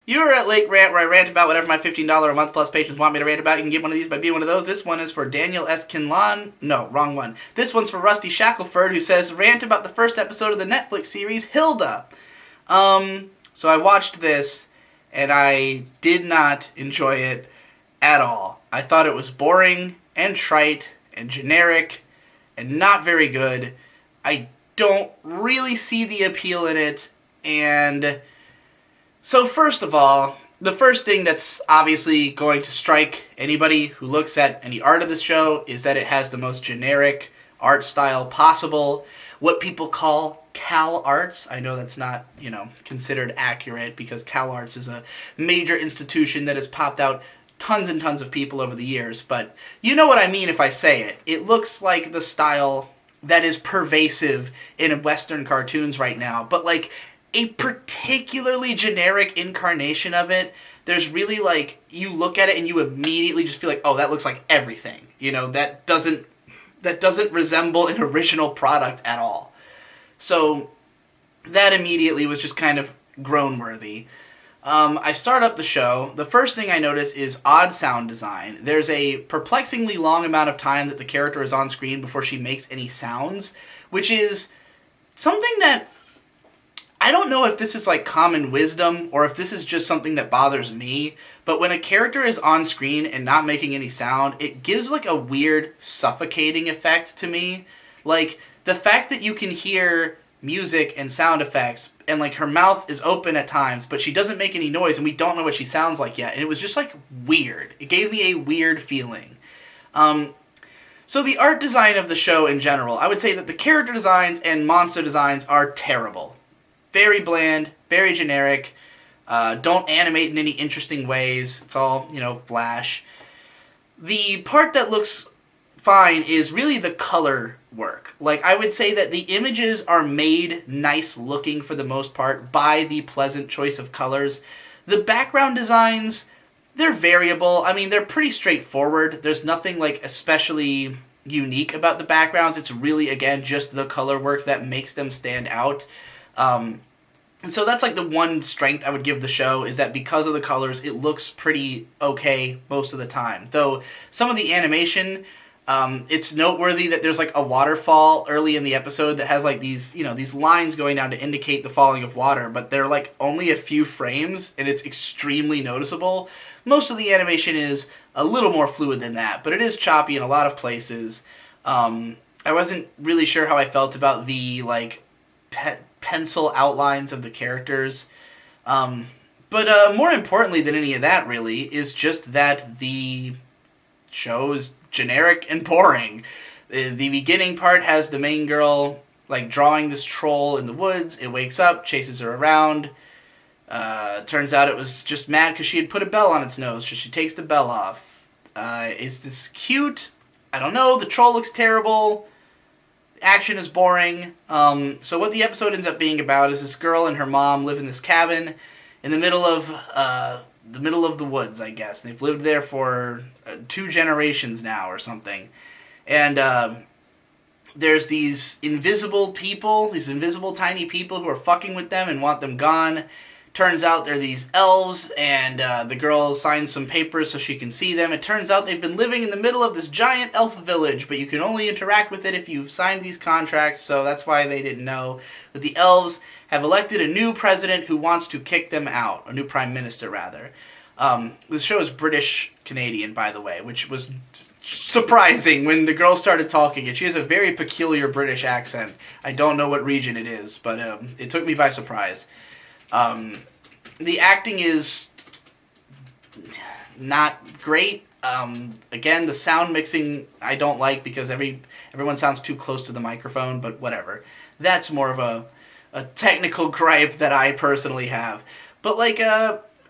You're at Lake Rant, where I rant about whatever my $15 a month plus patrons want me to rant about. You can get one of these by being one of those. This one is for Daniel S. Kinlan. No, wrong one. This one's for Rusty Shackelford, who says, rant about the first episode of the Netflix series, Hilda. So I watched this, and I did not enjoy it at all. I thought it was boring, and trite, and generic, and not very good. I don't really see the appeal in it, and so first of all, the first thing that's obviously going to strike anybody who looks at any art of this show is that it has the most generic art style possible. What people call Cal Arts. I know that's not, considered accurate because Cal Arts is a major institution that has popped out tons and tons of people over the years, but you know what I mean if I say it. It looks like the style that is pervasive in Western cartoons right now, but like a particularly generic incarnation of it. There's really you look at it and you immediately just feel like, oh, that looks like everything. That doesn't resemble an original product at all. So that immediately was just kind of groan-worthy. I start up the show. The first thing I notice is odd sound design. There's a perplexingly long amount of time that the character is on screen before she makes any sounds, which is something that I don't know if this is common wisdom or if this is just something that bothers me, but when a character is on screen and not making any sound, it gives a weird suffocating effect to me. The fact that you can hear music and sound effects and her mouth is open at times, but she doesn't make any noise and we don't know what she sounds like yet. And it was just weird. It gave me a weird feeling. So the art design of the show in general, I would say that the character designs and monster designs are terrible. Very bland, very generic, don't animate in any interesting ways. It's all, flash. The part that looks fine is really the color work. I would say that the images are made nice looking for the most part by the pleasant choice of colors. The background designs, they're variable. I mean, they're pretty straightforward. There's nothing especially unique about the backgrounds. It's really, again, just the color work that makes them stand out. And so that's the one strength I would give the show, is that because of the colors, it looks pretty okay most of the time. Though some of the animation, it's noteworthy that there's a waterfall early in the episode that has these lines going down to indicate the falling of water, but they're only a few frames and it's extremely noticeable. Most of the animation is a little more fluid than that, but it is choppy in a lot of places. I wasn't really sure how I felt about the pencil outlines of the characters. But more importantly than any of that, really, is just that the show is generic and boring. The beginning part has the main girl drawing this troll in the woods. It wakes up, chases her around. Turns out it was just mad because she had put a bell on its nose, so she takes the bell off. Is this cute? I don't know. The troll looks terrible. Action is boring. So what the episode ends up being about is this girl and her mom live in this cabin in the middle of the woods, I guess. They've lived there for 2 generations now or something. And there's these invisible people, these invisible tiny people who are fucking with them and want them gone. Turns out they're these elves, and the girl signs some papers so she can see them. It turns out they've been living in the middle of this giant elf village, but you can only interact with it if you've signed these contracts, so that's why they didn't know. But the elves have elected a new president who wants to kick them out, a new prime minister, rather. This show is British-Canadian, by the way, which was surprising when the girl started talking, and she has a very peculiar British accent. I don't know what region it is, but it took me by surprise. The acting is not great. Again, the sound mixing I don't like because everyone sounds too close to the microphone, but whatever. That's more of a technical gripe that I personally have. But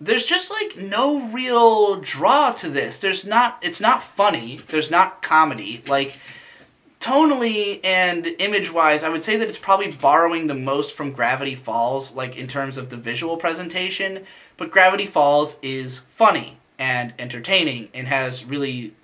there's just no real draw to this. It's not funny. There's not comedy. Tonally and image-wise, I would say that it's probably borrowing the most from Gravity Falls, in terms of the visual presentation, but Gravity Falls is funny and entertaining and has really,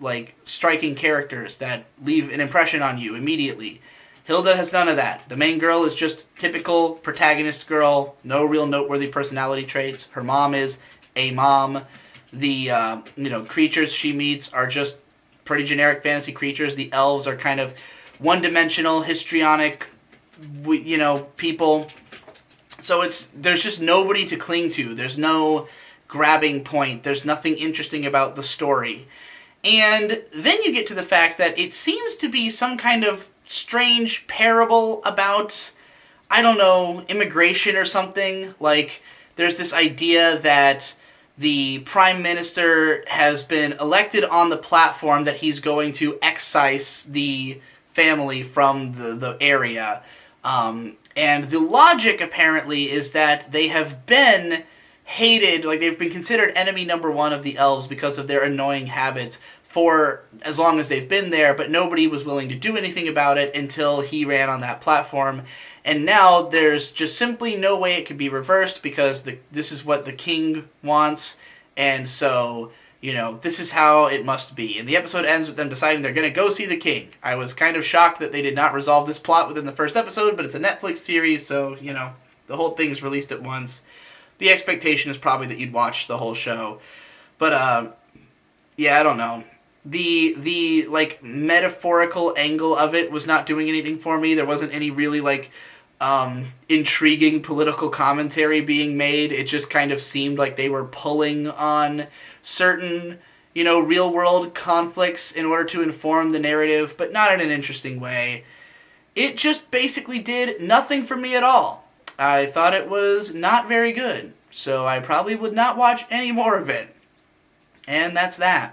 striking characters that leave an impression on you immediately. Hilda has none of that. The main girl is just typical protagonist girl, no real noteworthy personality traits. Her mom is a mom. The creatures she meets are just pretty generic fantasy creatures. The elves are kind of one-dimensional, histrionic, people. So there's just nobody to cling to. There's no grabbing point. There's nothing interesting about the story. And then you get to the fact that it seems to be some kind of strange parable about, I don't know, immigration or something. Like, there's this idea that the prime minister has been elected on the platform that he's going to excise the family from the area. And the logic, apparently, is that they have been hated, like they've been considered enemy number one of the elves because of their annoying habits for as long as they've been there, but nobody was willing to do anything about it until he ran on that platform. And now there's just simply no way it could be reversed because this is what the king wants, and so, this is how it must be. And the episode ends with them deciding they're going to go see the king. I was kind of shocked that they did not resolve this plot within the first episode, but it's a Netflix series, so, the whole thing's released at once. The expectation is probably that you'd watch the whole show. But, yeah, I don't know. The metaphorical angle of it was not doing anything for me. There wasn't any really, intriguing political commentary being made. It just kind of seemed like they were pulling on certain, real-world conflicts in order to inform the narrative, but not in an interesting way. It just basically did nothing for me at all. I thought it was not very good, so I probably would not watch any more of it. And that's that.